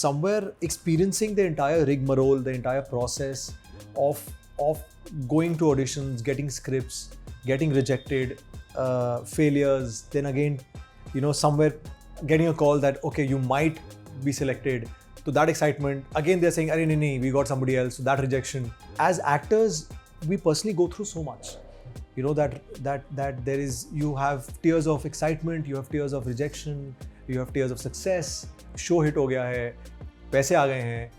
somewhere experiencing the entire rigmarole, the entire process of going to auditions, getting scripts, getting rejected, failures, then again, somewhere getting a call that okay, you might be selected. So that excitement, again they're saying, "Arey nahi, we got somebody else." So that rejection. As actors, we personally go through so much. That there is, you have tears of excitement, you have tears of rejection, you have tears of success. Show hit हो गया है, पैसे आ गए हैं,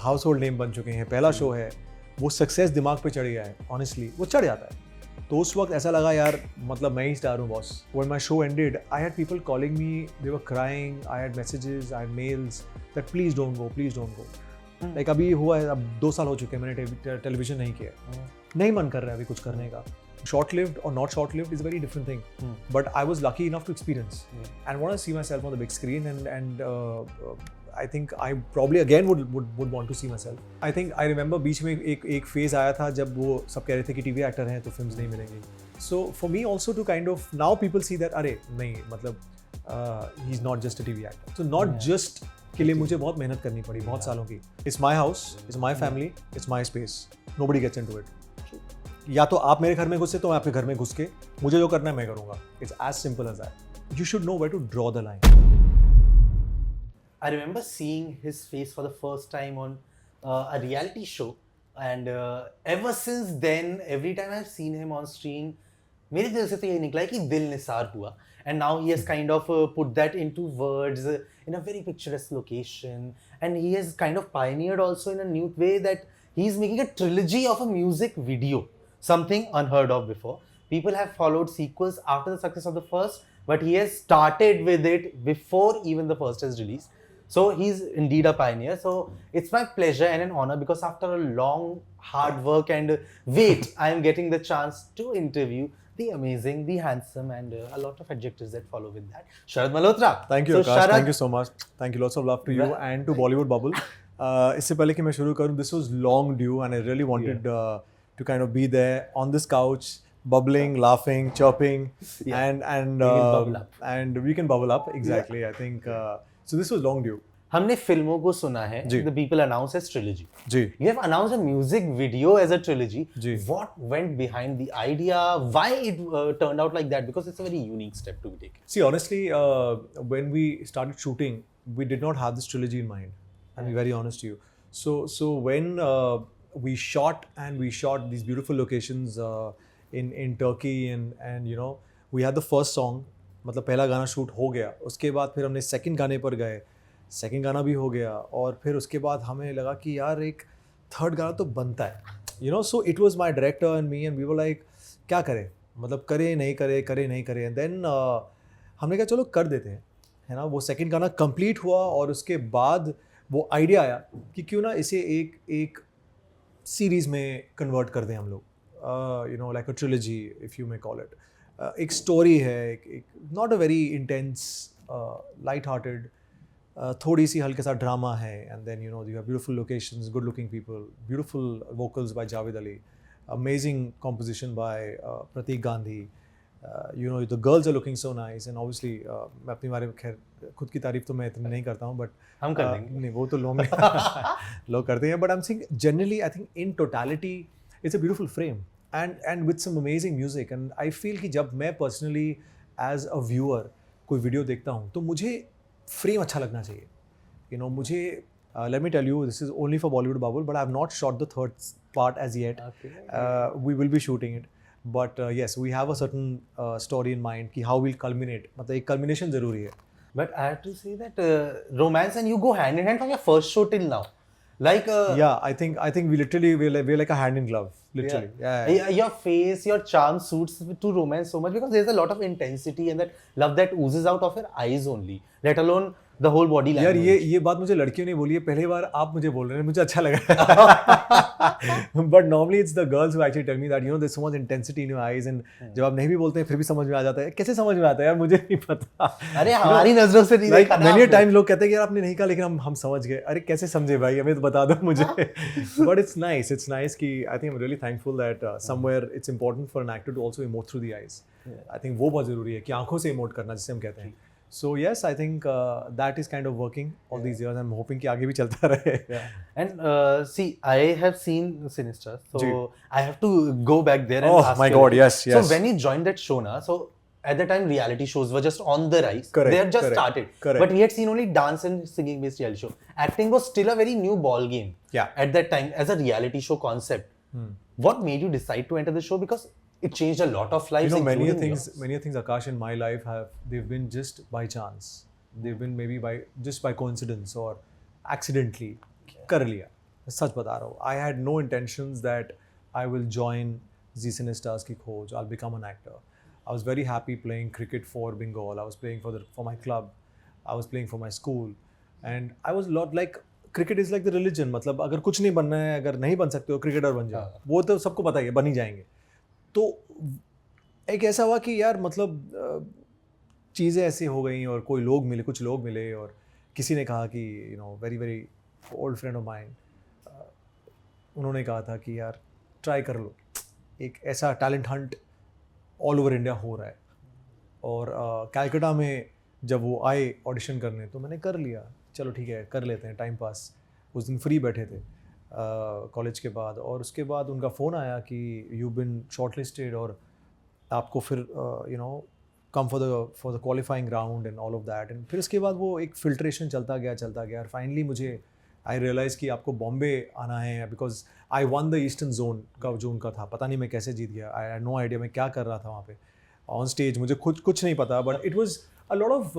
house hold name बन चुके हैं, पहला शो है, वो सक्सेस दिमाग पे चढ़ गया है, ऑनेस्टली वो चढ़ जाता है. तो उस वक्त ऐसा लगा यार, मतलब मैं ही स्टार हूँ boss. When my show ended, I had people calling me, they were crying, I had messages, I had mails that please don't go, please don't go. Like अभी हुआ है, अब 2 साल हो चुके हैं मैंने टेलीविजन नहीं किया, नहीं मन कर रहा है अभी कुछ करने का. Short-lived or not short-lived is a very different thing. But I was lucky enough to experience and want to see myself on the big screen, and I think I probably again would want to see myself. I think I remember बीच में एक phase आया था जब वो सब कह रहे थे कि TV actor हैं तो films नहीं मिलेंगी. So for me also to kind of, now people see that अरे नहीं, मतलब he's not just a TV actor. So not just के लिए मुझे बहुत मेहनत करनी पड़ी, बहुत सालों की. It's my house, it's my family, it's my space. Nobody gets into it. या तो आप मेरे घर में घुसे तो मैं आपके घर में घुस के मुझे जो करना है मैं करूँगा. It's as simple as that. You should know where to draw the line. I remember seeing his face for the first time on a reality show, and ever since then, every time I've seen him on screen, मेरे दिल से तो ये निकला है कि दिल निसार हुआ. And now he has kind of put that into words in a very picturesque location, and he has kind of pioneered also in a new way that he's making a trilogy of a music video, something unheard of before. People have followed sequels after the success of the first, but he has started with it before even the first is released. So he's indeed a pioneer. So it's my pleasure and an honor, because after a long hard work and wait, I am getting the chance to interview the amazing, the handsome, and a lot of adjectives that follow with that, Sharad Malhotra. Thank you, Akash. Thank you so much. Thank you. Lots of love to you and to Bollywood Bubble. इससे पहले कि मैं शुरू करूँ, this was long due, and I really wanted to kind of be there on this couch, bubbling, laughing, chirping, and we can bubble up. Exactly. I think so. This was long due. हमने फिल्मों को सुना है. The people announce as trilogy. Ji. You have announced a music video as a trilogy. Ji. What went behind the idea? Why it turned out like that? Because it's a very unique step to be taken. See, honestly, when we started shooting, we did not have this trilogy in mind. I'll be very honest to you. So when we shot these beautiful locations in Turkey, and we had the first song, मतलब पहला गाना shoot हो गया, उसके बाद फिर हमने second गाने पर गए, सेकंड गाना भी हो गया, और फिर उसके बाद हमें लगा कि यार एक थर्ड गाना तो बनता है, so it was my director and me, and we were like क्या करें, मतलब करें नहीं करें, एंड देन हमने कहा चलो कर देते हैं, है ना. वो सेकंड गाना कंप्लीट हुआ, और उसके बाद वो आइडिया आया कि क्यों ना इसे एक सीरीज़ में कन्वर्ट कर दें हम लोग, like a trilogy if you may call it. एक स्टोरी है, एक not a very intense, light hearted, थोड़ी सी हल्के सा ड्रामा है, and then you have beautiful locations, good looking people, beautiful vocals by Javed Ali, amazing composition by Prateek Gandhi. The girls are looking so nice, and obviously मैं अपने बारे में खैर खुद की तारीफ तो मैं इतनी नहीं करता हूँ, बट हम कर देंगे. नहीं, वो तो लोग करते हैं, but I'm saying generally I think in totality it's a beautiful frame and with some amazing music, and I feel कि जब मैं personally as a viewer कोई वीडियो देखता हूँ तो मुझे फ्रेम अच्छा लगना चाहिए. मुझे let me tell you, this is only for Bollywood Bubble, but I have not shot the third part as yet. We will be shooting it. But yes, we have a certain story in mind कि how we'll culminate. मतलब एक culmination ज़रूरी है. But I have to say that romance and you go hand in hand from your first show till now. Like yeah, I think we literally we're like a hand in glove, literally. Yeah. Your face, your charm suits to romance so much, because there's a lot of intensity and that love that oozes out of your eyes only, let alone the whole body language. यार ये बात मुझे लड़कियों ने बोली है, पहली बार आप मुझे बोल रहे हैं, मुझे अच्छा लगा. But normally it's the girls who actually tell me that there's so much intensity in your eyes, and जब आप नहीं भी बोलते हैं फिर भी समझ में आ जाता है. कैसे समझ में आता है यार, मुझे नहीं पता. अरे हमारी नजरों से नहीं देखा ना. Many times लोग कहते हैं कि यार आपने नहीं कहा, लेकिन हम समझ गए. अरे कैसे समझे भाई, हमें तो बता दो मुझे. But it's nice कि I think I'm really thankful that somewhere it's important for an actor to also emote through the eyes. I think वो बहुत ज़रूरी है कि आंखों से इमोट करना, जिसे हम कहते हैं. So yes, I think that is kind of working all these years. I'm hoping कि आगे भी चलता रहे. And see, I have seen Cinestars, so ji. I have to go back there and Oh ask my you, God, like, yes, So yes. when you joined that show, na, so at the time reality shows were just on the rise. Correct, They had just correct, started. correct. But we had seen only dance and singing based reality show. Acting was still a very new ball game. Yeah. At that time as a reality show concept. What made you decide to enter the show? Because it changed a lot of lives. You know, many including things, yours. Akash, in my life they've been just by chance. They've been maybe just by coincidence or accidentally. कर लिया. सच बता रहा हूँ. I had no intentions that I will join the Cinestars Ki Khoj. I'll become an actor. I was very happy playing cricket for Bengal. I was playing for my club. I was playing for my school, and I was a lot like. Cricket is like the religion. मतलब अगर कुछ नहीं बनना है, अगर नहीं बन सकते हो, क्रिकेटर बन जाओ. वो तो सबको पता ही है, बन ही जाएंगे. तो एक ऐसा हुआ कि यार मतलब चीज़ें ऐसी हो गई और कोई लोग मिले, कुछ लोग मिले और किसी ने कहा कि you know very very old friend of mind, उन्होंने कहा था कि यार ट्राई कर लो. एक ऐसा talent Hunt all over India हो रहा है. और कैलकाटा में जब वो आए ऑडिशन करने तो मैंने कर लिया. चलो ठीक है, कर लेते हैं, टाइम पास. उस दिन फ्री बैठे थे कॉलेज के बाद, और उसके बाद उनका फ़ोन आया कि यू बिन शॉर्टलिस्टेड और आपको फिर you know come for the qualifying round and all of that. And फिर उसके बाद वो एक फिल्ट्रेशन चलता गया. और फाइनली मुझे आई रियलाइज़ कि आपको बॉम्बे आना है, because I one the eastern zone का जो उनका था. पता नहीं मैं कैसे जीत गया. आई हैड नो आइडिया मैं क्या कर रहा था वहाँ पे ऑन स्टेज. मुझे खुद कुछ नहीं पता, but it was a lot of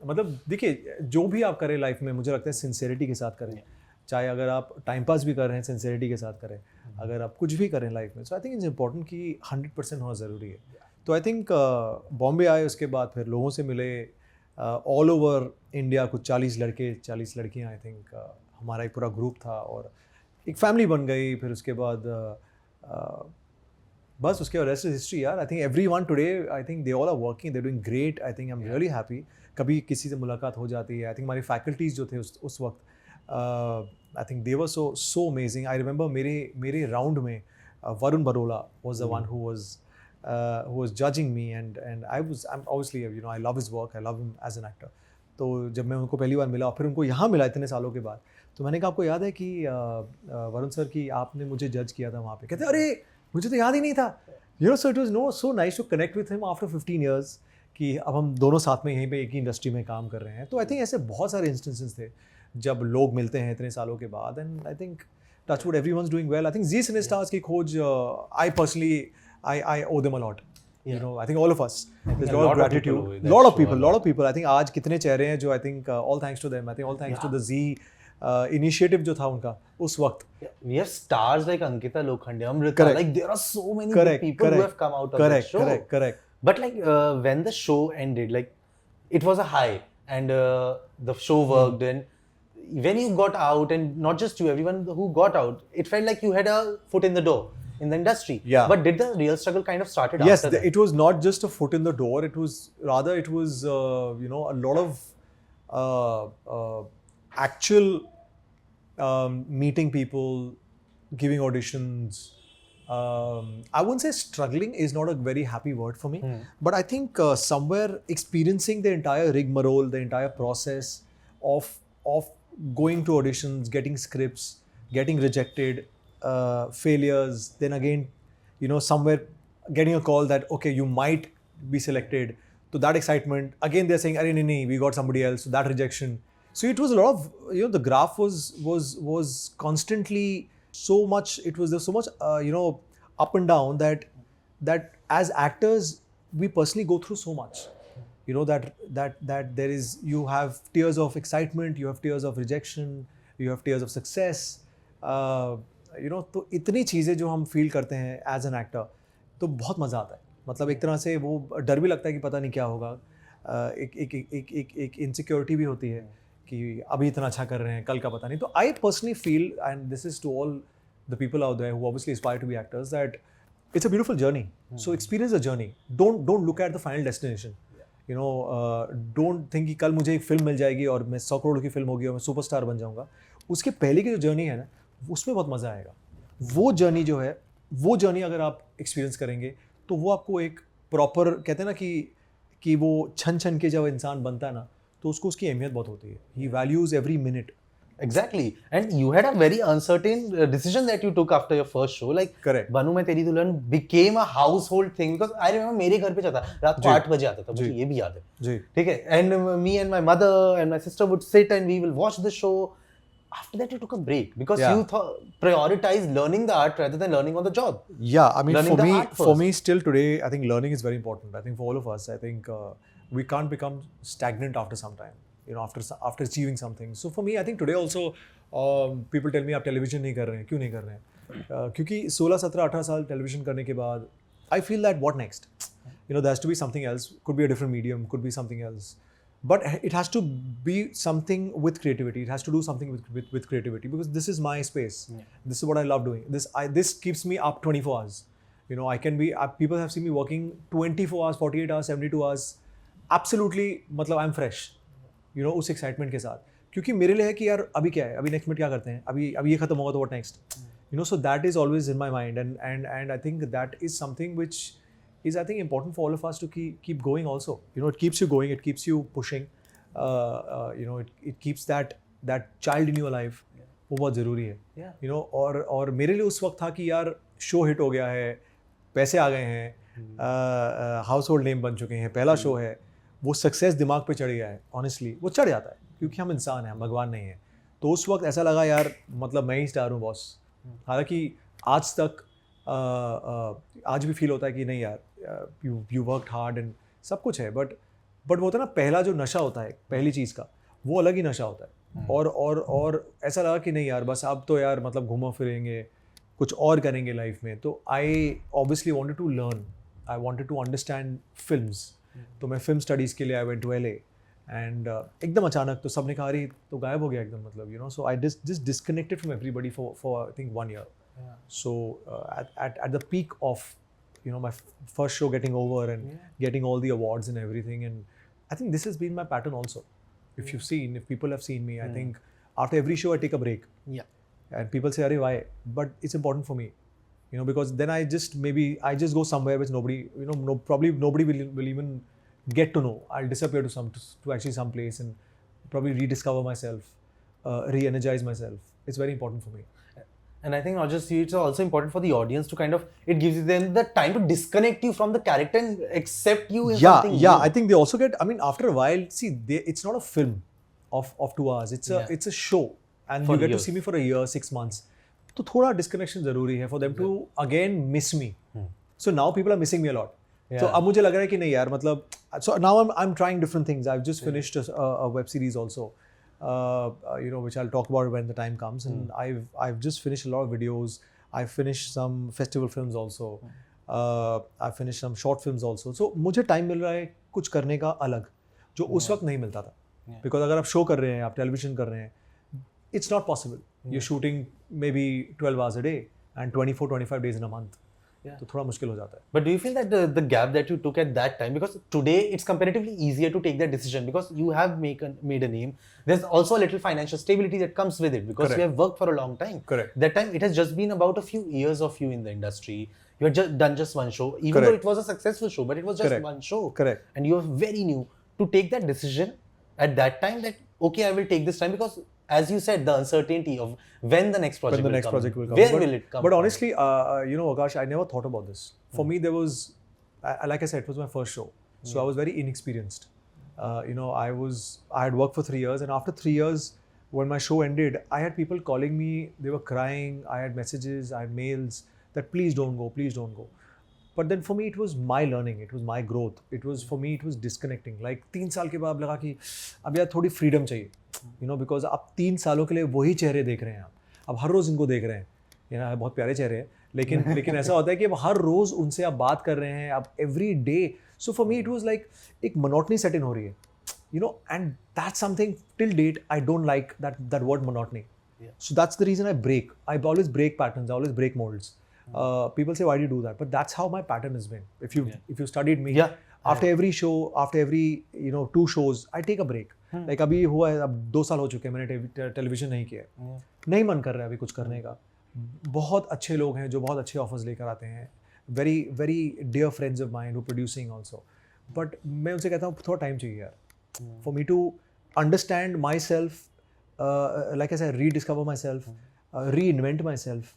मतलब देखिए, जो भी आप करें लाइफ में मुझे लगता है सिंसेरिटी के साथ करें. चाहे अगर आप टाइम पास भी कर रहे हैं, सिंसेरिटी के साथ करें. अगर आप कुछ भी करें लाइफ में, सो आई थिंक इट्स इंपॉर्टेंट कि 100% होना ज़रूरी है. तो आई थिंक बॉम्बे आए, उसके बाद फिर लोगों से मिले ऑल ओवर इंडिया. कुछ 40 लड़के 40 लड़कियाँ, आई थिंक हमारा एक पूरा ग्रुप था और एक फैमिली बन गई. फिर उसके बाद बस उसके बाद रेस्ट इज हिस्ट्री यार. I think everyone today, I think they all are working, they doing great. I think I am really happy. कभी किसी से मुलाकात हो जाती है. आई थिंक हमारी फैकल्टीज़ जो थे उस वक्त, आई think they were so amazing. I remember मेरे राउंड में वरुण बरोला was the one who was judging me, and I'm obviously, you know, I love his work, I love him as an actor. तो जब मैं उनको पहली बार मिला और फिर उनको यहाँ मिला इतने सालों के बाद, तो मैंने कहा आपको याद है कि वरुण सर की आपने मुझे जज किया था वहाँ पे. कहते अरे मुझे तो याद ही नहीं था. You know, so it was so nice to connect with him after 15 years कि अब हम दोनों साथ में यहीं पे एक ही इंडस्ट्री में काम कर रहे हैं. तो आई थिंक ऐसे बहुत सारे इंस्टेंसेस थे जब लोग मिलते हैं इतने सालों के बाद. And I think touchwood everyone's doing well. I think Zee cinestars की खोज, I personally I owe them a lot. You know, I think all of us. There's a lot of gratitude. Lot of people. I think आज कितने चेहरे हैं जो I think all thanks to them. I think all thanks to the Z initiative जो था उनका उस वक्त. We have stars like Ankita Lokhande, Amrita. Like there are so many good people who have come out of that show. Correct. But like when the show ended, like it was a high, and the show worked, and when you got out, and not just you, everyone who got out, it felt like you had a foot in the door in the industry. Yeah. But did the real struggle kind of started Yes, after that? it was not just a foot in the door. It was rather, it was you know, a lot of actual meeting people, giving auditions. I wouldn't say struggling is not a very happy word for me, but I think somewhere experiencing the entire rigmarole, the entire process of going to auditions, getting scripts, getting rejected, failures, then again, you know, somewhere getting a call that okay, you might be selected. So that excitement, again they're saying, "Arey nahi, we got somebody else." So that rejection. So it was a lot of, you know, the graph was constantly so much. It was there's so much you know, up and down that as actors we personally go through so much. You know, that there is, you have tears of excitement, you have tears of rejection, you have tears of success. You know, तो इतनी चीज़ें जो हम feel करते हैं as an actor, तो बहुत मज़ा आता है. मतलब एक तरह से वो डर भी लगता है कि पता नहीं क्या होगा. एक इनसिक्योरिटी भी होती है कि अभी इतना अच्छा कर रहे हैं, कल का पता नहीं. तो I personally feel, and this is to all the people out there who obviously aspire to be actors, that it's a beautiful journey. So experience the journey. Don't look at the final destination. You know, don't think कि कल मुझे एक film मिल जाएगी और मैं 100 करोड़ की film होगी और मैं सुपरस्टार बन जाऊँगा. उसके पहले की जो जर्नी है ना, उसमें बहुत मज़ा आएगा. वो जर्नी जो है, वो जर्नी अगर आप एक्सपीरियंस करेंगे तो वो आपको एक प्रॉपर, कहते हैं ना कि कि वो छन छन के जब इंसान बनता है ना तो उसको उसकी अहमियत बहुत होती है. He values every minute. Exactly. And you had a very uncertain decision that you took after your first show. Like, Correct. Banoo Main Teri Dulhan became a household thing because I remember मेरे घर पे चलता रात को 8 बजे आता था, मुझे ये भी याद है. जी. ठीक है. And me and my mother and my sister would sit and we will watch the show. After that, you took a break because you prioritized learning the art rather than learning on the job. Yeah, I mean, learning for me, still today, I think learning is very important. I think for all of us, I think we can't become stagnant after some time. You know, after achieving something. So for me, I think today also, people tell me आप television नहीं कर रहे हैं, क्यों नहीं कर रहे हैं? क्योंकि 16, 17, 18 साल television करने के बाद, I feel that what next? You know, there has to be something else. Could be a different medium. Could be something else. But it has to be something with creativity. It has to do something with creativity because this is my space. Yeah. This is what I love doing. This keeps me up 24 hours. You know, I can be. People have seen me working 24 hours, 48 hours, 72 hours. Absolutely, मतलब I'm fresh. You know, उस excitement के साथ. क्योंकि मेरे लिए है कि यार अभी क्या है, अभी next minute क्या करते हैं, अभी ये खत्म होगा तो what next? You know, so that is always in my mind, and I think that is something which is I think important for all of us to keep going also. You know, it keeps you going, it keeps you pushing. You know, it keeps that child in your life. वो बहुत ज़रूरी है. You know, और मेरे लिए उस वक्त था कि यार शो हिट हो गया है, पैसे आ गए हैं, हाउस होल्ड नेम बन चुके हैं, पहला शो है, वो सक्सेस दिमाग पे चढ़ गया है. ऑनेस्टली वो चढ़ जाता है क्योंकि हम इंसान हैं, हम भगवान नहीं हैं. तो उस वक्त ऐसा लगा यार मतलब मैं ही स्टार हूँ बॉस. हालांकि आज तक आज भी फील होता है कि नहीं यार यू वर्कड हार्ड एंड सब कुछ है, बट वो होता है ना पहला जो नशा होता है पहली चीज़ का, वो अलग ही नशा होता है. और ऐसा लगा कि नहीं यार बस अब तो यार मतलब घूमो फिरेंगे, कुछ और करेंगे लाइफ में. तो I obviously wanted to learn, I wanted to understand films. तो मैं फिल्म स्टडीज़ के लिए I went to LA and एकदम अचानक तो सबने कहा अरे तो गायब हो गया एकदम, मतलब you know. So I just disconnected from everybody for I think 1 year. So at the peak of you know my first show getting over and getting all the awards and everything, and I think this has been my pattern also. If you've seen, if people have seen me, I think after every show I take a break. Yeah. And people say, "Arey, why?" But it's important for me, you know, because then I just go somewhere which nobody, you know, probably nobody will even get to know. I'll disappear to actually some place and probably rediscover myself, re-energize myself. It's very important for me. And I think not just you, it's also important for the audience to kind of, it gives them the time to disconnect you from the character and accept you in something new. I think they also get, I mean, after a while, see, it's not a film of 2 hours. It's a show. And you get to see me for a year, 6 months. तो थोड़ा disconnection ज़रूरी है for them to again miss me. So now people are missing me a lot. So अब मुझे लग रहा है कि नहीं यार मतलब, so now I'm trying different things. I've just finished a web series also. You know, which I'll talk about when the time comes. And I've just finished a lot of videos. I've finished some festival films also. I've finished some short films also. So मुझे time मिल रहा है कुछ करने का अलग, जो उस वक्त नहीं मिलता था. Because अगर आप show कर रहे हैं, आप television कर रहे हैं, it's not possible. You're shooting maybe 12 hours a day and 24-25 days in a month. तो थोड़ा मुश्किल हो जाता है. But do you feel that the gap that you took at that time, because today it's comparatively easier to take that decision because you have made a name. There's also a little financial stability that comes with it because you have worked for a long time. Correct. That time it has just been about a few years of you in the industry. You had just done just one show, even though it was a successful show, but it was just one show. Correct. And you were very new to take that decision at that time that okay, I will take this time because, as you said, the uncertainty of when the next project will come. Where will it come? But honestly, you know, Akash, I never thought about this. For me, there was, like I said, it was my first show, so I was very inexperienced. You know, I had worked for 3 years, and after 3 years, when my show ended, I had people calling me. They were crying. I had messages, I had mails that please don't go, please don't go. But then for me, it was my learning. It was my growth. It was for me, it was disconnecting. Like 3 साल के बाद लगा कि अब यार थोड़ी freedom चाहिए. You know, because आप 3 सालों के लिए वही चेहरे देख रहे हैं आप. अब हर रोज़ इनको देख रहे हैं. You know, बहुत प्यारे चेहरे हैं. लेकिन ऐसा होता है कि अब हर रोज़ उनसे आप बात कर रहे हैं. अब every day. So for me, it was like एक monotony set in हो रही है. You know, and that's something till date I don't like that word monotony. So that's the reason I break. I always break patterns. I always break molds. People say, why do you do that? But that's how my pattern has been. If you studied me, after every show, after every 2 shows, I take a break. Like अभी हुआ है, अब 2 साल हो चुके हैं मैंने television नहीं किया, नहीं मन कर रहा है अभी कुछ करने का. बहुत अच्छे लोग हैं जो बहुत अच्छे ऑफर्स लेकर आते हैं. Very very dear friends of mine who producing also. But मैं उनसे कहता हूँ थोड़ा टाइम चाहिए यार for me to understand myself, like I said, rediscover myself, reinvent myself,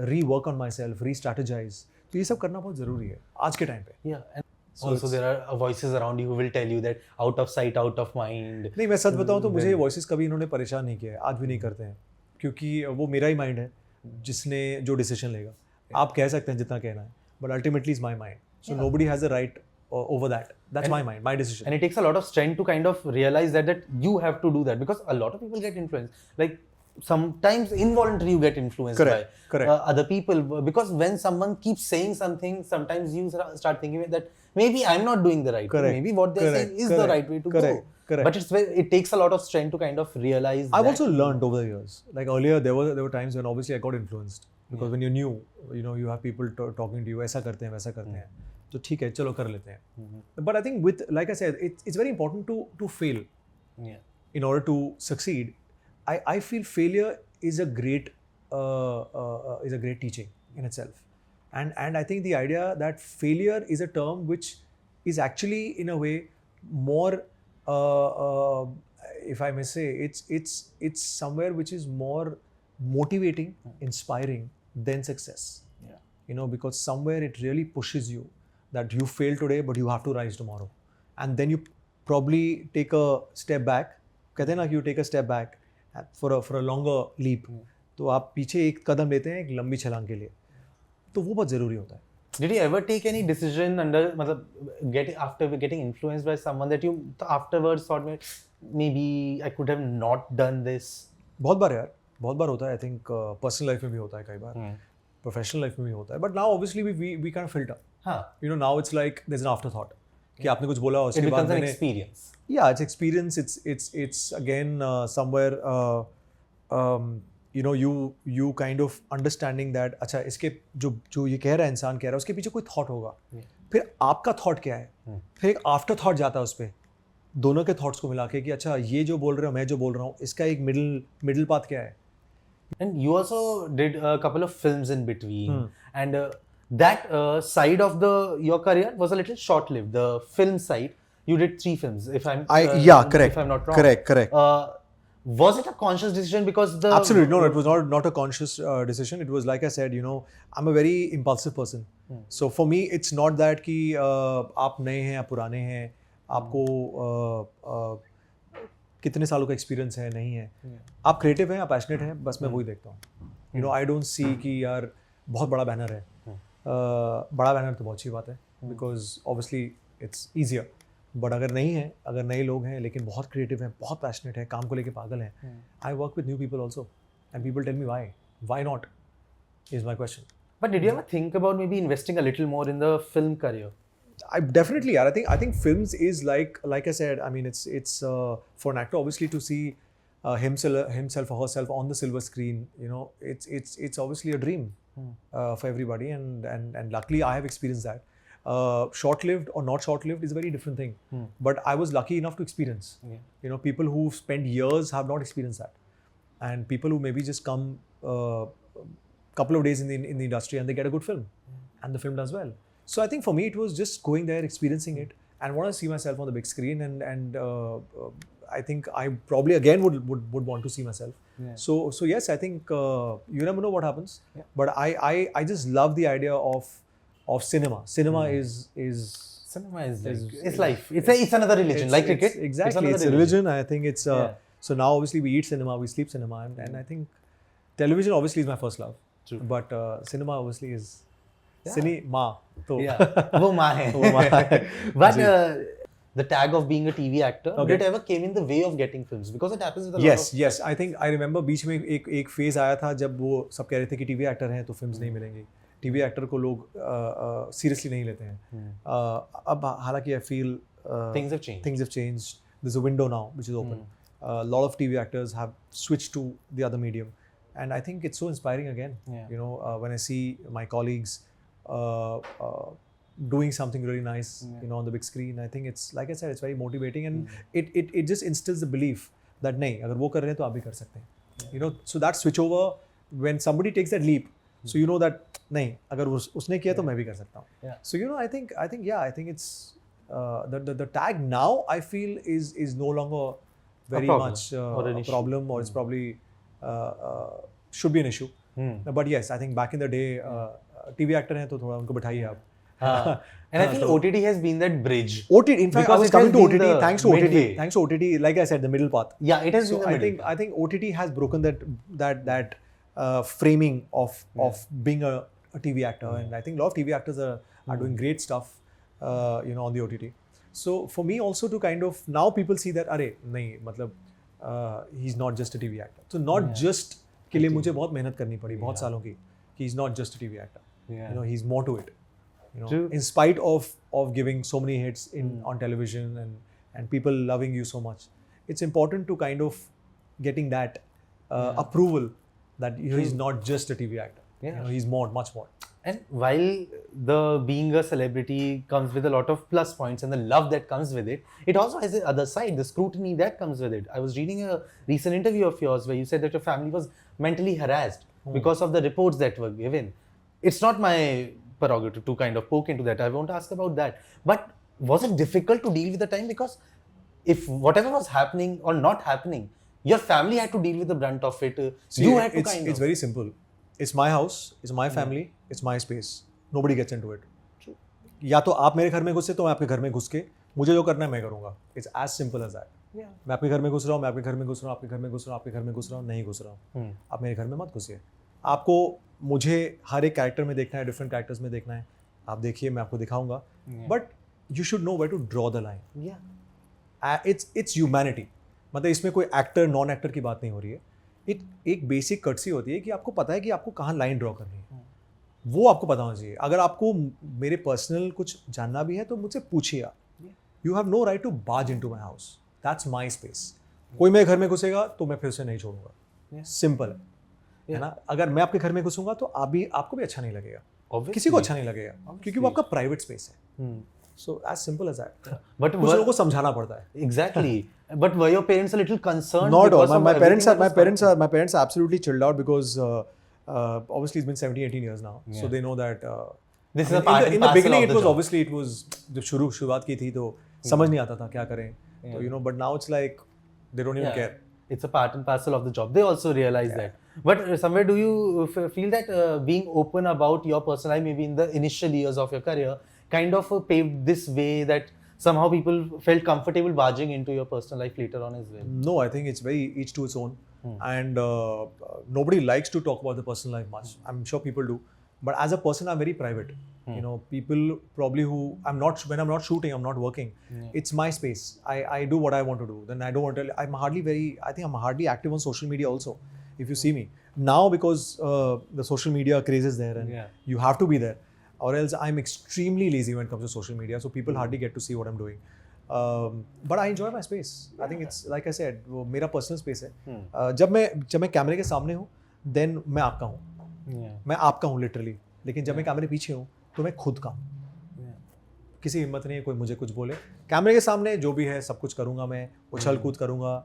rework on myself, restrategise. तो ये सब करना बहुत ज़रूरी है आज के टाइम पे. Yeah, and also there are voices around you who will tell you that out of sight, out of mind. नहीं, मैं सच बताऊँ तो मुझे ये वॉइसेस कभी इन्होंने परेशान नहीं किया है, आज भी नहीं करते हैं, क्योंकि वो मेरा ही माइंड है जिसने जो डिसीजन लेगा. आप कह सकते हैं जितना कहना है, but ultimately is my mind, so nobody has the right over that. That's my mind, my decision. And it takes a lot of strength to kind of realize that you have to do that, because a lot of people get influenced. Like sometimes involuntarily you get influenced by other people, because when someone keeps saying something, sometimes you start thinking that maybe I'm not doing the right thing. Maybe what they're saying is the right way to go. But it takes a lot of strength to kind of realize. I've also learned over the years. Like earlier, there were times when obviously I got influenced, because when you're new, you have people talking to you, ऐसा करते हैं, वैसा करते हैं, तो ठीक है, चलो कर लेते हैं. But I think with, like I said, it's very important to fail in order to succeed. I feel failure is a great teaching in itself, and I think the idea that failure is a term which is actually in a way more, if I may say, it's somewhere which is more motivating, inspiring than success. Because somewhere it really pushes you that you failed today, but you have to rise tomorrow, and then you probably take a step back. कहते हैं ना कि you take a step back for a longer leap. तो आप पीछे एक कदम लेते हैं एक लंबी छलांग के लिए, तो वो बहुत ज़रूरी होता है. Did you ever take any decision after getting influenced by someone that you afterwards thought maybe I could have not done this? बहुत बार यार, बहुत बार होता है. I think personal life में भी होता है कई बार, प्रोफेशनल लाइफ में भी होता है. But now obviously we can filter. Now it's like there is an after thought कि आपने कुछ बोला, उसके बाद मैंने एक्सपीरियंस. या it's experience. It's again somewhere you kind of understanding that अच्छा इसके जो ये कह रहा है, इंसान कह रहा है, उसके पीछे कोई थॉट होगा. फिर आपका थॉट क्या है, फिर एक आफ्टर थॉट जाता है उस पर, दोनों के थॉट्स को मिला के कि अच्छा ये जो बोल रहे हो, मैं जो बोल रहा हूँ, इसका एक मिडिल पाथ क्या है. And you also did a couple of films in between, and that side of your career was a little short-lived. The film side, you did 3 films, if I'm correct. If I'm not wrong. Correct. Was it a conscious decision? Because absolutely no, it was not a conscious decision. It was, like I said, I'm a very impulsive person. So for me, it's not that कि आप नए हैं, आप पुराने हैं, आपको कितने सालों का एक्सपीरियंस है, नहीं है. आप क्रिएटिव हैं, आप पैशनेट हैं, बस मैं वही देखता हूँ. आई डोंट सी कि यार बहुत बड़ा बैनर है. बड़ा बैनर तो बहुत अच्छी बात है, because obviously it's easier. But अगर नहीं है, अगर नए लोग हैं लेकिन बहुत क्रिएटिव हैं, बहुत पैशनेट हैं, काम को लेके पागल हैं, I work with new people also, and people tell me why not is my question. But did you ever think about maybe investing a little more in the film career? I definitely, I think films is like I said, I mean it's for an actor obviously to see himself or herself on the silver screen, it's obviously a dream for everybody, and luckily I have experienced that. Short-lived or not short-lived is a very different thing, but I was lucky enough to experience. People who spend years have not experienced that, and people who maybe just come couple of days in the industry and they get a good film, and the film does well. So I think for me it was just going there, experiencing it, and want to see myself on the big screen, and I think I probably again would want to see myself. So yes, I think you never know what happens, but I just love the idea of cinema. Cinema is cinema is like it's life. It's another religion, like cricket. Exactly, it's a religion. I think it's so now obviously we eat cinema, we sleep cinema, and I think television obviously is my first love. True. But cinema obviously is cinema. So वो माँ है. But the tag of being a TV actor, did it ever came in the way of getting films? Because it happens with a lot of... Yes. I remember बीच में एक phase आया था जब वो सब कह रहे थे कि टीवी एक्टर हैं तो फिल्म्स नहीं मिलेंगी. टीवी एक्टर को लोग सीरियसली नहीं लेते हैं. अब हालांकि I feel things have changed. There's a window now which is open. A lot of TV actors have switched to the other medium. And I think it's so inspiring again, when I see my colleagues doing something really nice, on the big screen. I think it's, like I said, it's very motivating, and it just instills the belief that नहीं, अगर वो कर रहे हैं तो आप भी कर सकते हैं. So that switch over, when somebody takes that leap, so you know that नहीं, अगर उसने किया तो मैं भी कर सकता हूँ. So I think the tag now I feel is no longer very much a problem, or it's probably should be an issue. But yes, I think back in the day, TV actor हैं तो थोड़ा उनको बिठाइए आप. And I feel OTT has been that bridge. OTT, in fact, I was coming to OTT. Thanks to OTT. Thanks to OTT. Like I said, the middle path. Yeah, it has been the middle path. I think OTT has broken that framing of being a TV actor, and I think a lot of TV actors are doing great stuff, on the OTT. So for me also to kind of now people see that अरे नहीं मतलब he's not just a TV actor. So not just के लिए मुझे बहुत मेहनत करनी पड़ी बहुत सालों की कि he's not just a TV actor. He's more to it. In spite of giving so many hits on television and people loving you so much, it's important to kind of getting that approval that he's not just a TV actor. He's much more. And while the being a celebrity comes with a lot of plus points and the love that comes with it, it also has the other side, the scrutiny that comes with it. I was reading a recent interview of yours where you said that your family was mentally harassed because of the reports that were given. It's not my prerogative to kind of poke into that. I won't ask about that. But was it difficult to deal with the time? Because if whatever was happening or not happening, your family had to deal with the brunt of it. You had to It's very simple. It's my house, it's my family, it's my space. Nobody gets into it. True. या तो आप मेरे घर में घुसे तो मैं आपके घर में घुस के मुझे जो करना है मैं करूँगा. It's as simple as that. मैं आपके घर में घुस रहा हूँ, मैं आपके घर में घुस रहा हूँ, आपके घर में घुस रहा हूँ, आपके घर में घुस रहा हूँ, नहीं घुस रहा हूँ. आप मेरे घर में मत घुसिए. आपको मुझे हर एक कैरेक्टर में देखना है, डिफरेंट कैरेक्टर्स में देखना है. आप देखिए, मैं आपको दिखाऊंगा. But you should know where to draw the line. It's humanity. मतलब इसमें कोई एक्टर नॉन एक्टर की बात नहीं हो रही है. एक बेसिक कर्टसी होती है कि आपको पता है कि आपको कहाँ लाइन ड्रॉ करनी है. वो आपको पता होना चाहिए. अगर आपको मेरे पर्सनल कुछ जानना भी है तो मुझसे पूछिए आप. You have no right to barge into my house. That's my space. कोई मेरे घर में घुसेगा तो मैं फिर उसे नहीं छोड़ूंगा. सिंपल है ना. अगर मैं आपके घर में घुसूंगा तो आपको भी अच्छा नहीं लगेगा. किसी को अच्छा नहीं लगेगा क्योंकि वो आपका प्राइवेट स्पेस है. So as simple as that. But कुछ लोगों को समझाना पड़ता है. Exactly. But were your parents a little concerned? Not at all. My parents are absolutely chilled out because obviously it's been 17-18 years now. So they know that this is a part in the beginning it was obviously it was जब शुरुआत की थी तो समझ नहीं आता था क्या करें. So but now it's like they don't even care. It's a part and parcel of the job. They also realize that. But somewhere do you feel that being open about your personal life, maybe in the initial years of your career, kind of paved this way that somehow people felt comfortable barging into your personal life later on as well? No, I think it's very each to its own. And nobody likes to talk about the personal life much. I'm sure people do. But as a person, I'm very private. People probably when I'm not shooting, I'm not working. It's my space. I do what I want to do. Then I don't want to. I'm hardly active on social media also. If you see me now, because the social media craze is there and you have to be there, or else I'm extremely lazy when it comes to social media. So people hardly get to see what I'm doing. But I enjoy my space. I think it's like I said, वो मेरा personal space है. जब मैं कैमरे के सामने हूँ, then मैं आपका हूँ. मैं आपका हूँ literally. लेकिन जब मैं कैमरे पीछे हूँ, तो मैं खुद का हूँ. किसी हिम्मत नहीं है कोई मुझे कुछ बोले. कैमरे के सामने जो भी है सब कुछ करूँगा मैं, उछल कूद करूँगा,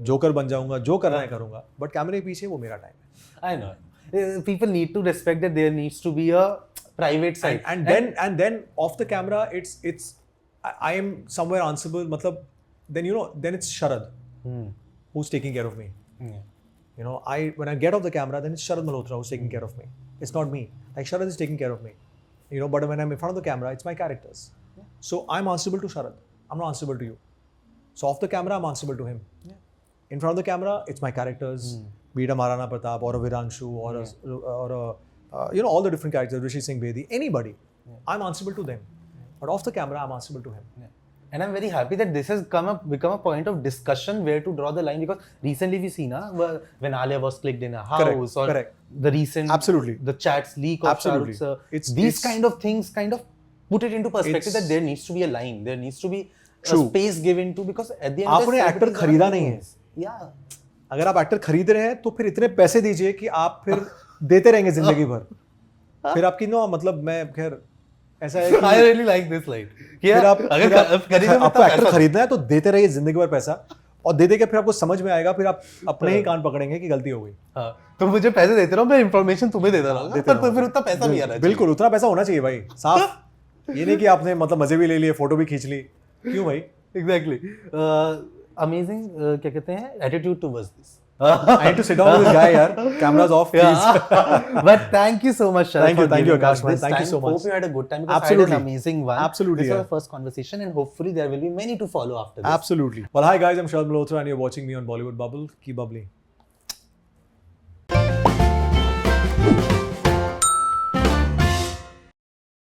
जोकर बन जाऊँगा, जो करना है करूँगा. बट कैमरे के पीछे वो मेरा टाइम है. I know. People need to respect that there needs to be a private side. And then off the camera, it's I am somewhere answerable. मतलब then then it's Sharad who's taking care of me. When I get off the camera, then it's Sharad Malhotra who's taking care of me. It's not me. Like Sharad is taking care of me. But when I'm in front of the camera, it's my characters. So I'm answerable to Sharad. I'm not answerable to you. So off the camera, I'm answerable to him. In front of the camera, it's my characters. Be it a Maharana Pratap or a Viranshu or a all the different characters, Rishi Singh Bedi, anybody. I'm answerable to them. But off the camera, I'm answerable to him. And I'm very happy that this has become a point of discussion where to draw the line, because recently we see when Alia was clicked in a house, the recent the chats leak of Shahrukh. These kind of things kind of put it into perspective that there needs to be a line, there needs to be a space given to, because at the end आपने actor खरीदा नहीं है. अगर आप actor खरीद रहे हैं तो फिर इतने पैसे दीजिए कि आप फिर देते रहेंगे जिंदगी भर. फिर आपकी मतलब मैं खैर ऐसा है. I really like this line. फिर आपको एक्टर खरीदना है तो देते रहिए जिंदगी भर पैसा, और दे के फिर आपको समझ में आएगा, फिर आप अपने ही कान पकड़ेंगे कि गलती हो गई. तो मुझे पैसे देते रहो, मैं इंफॉर्मेशन तुम्हें देता रहूंगा, पर फिर उतना पैसा भी आना चाहिए. बिल्कुल उतना पैसा होना चाहिए भाई, साफ. ये नहीं कि आपने मतलब मजे भी ले लिए, फोटो भी खींच ली, क्यों भाई? Exactly. Amazing. क्या कहते हैं? Attitude towards this. I need to sit down with this guy, यार. Cameras off, please. Yeah. But thank you so much, Sharad. Thank you, for Akash, giving man. us this Thank you time. so much. Hope you had a good time because Absolutely. I had an amazing one. Absolutely, This was yeah. our first conversation, and hopefully there will be many to follow after this. Absolutely. Well, hi guys, I'm Sharad Malhotra, and you're watching me on Bollywood Bubble. Keep bubbly.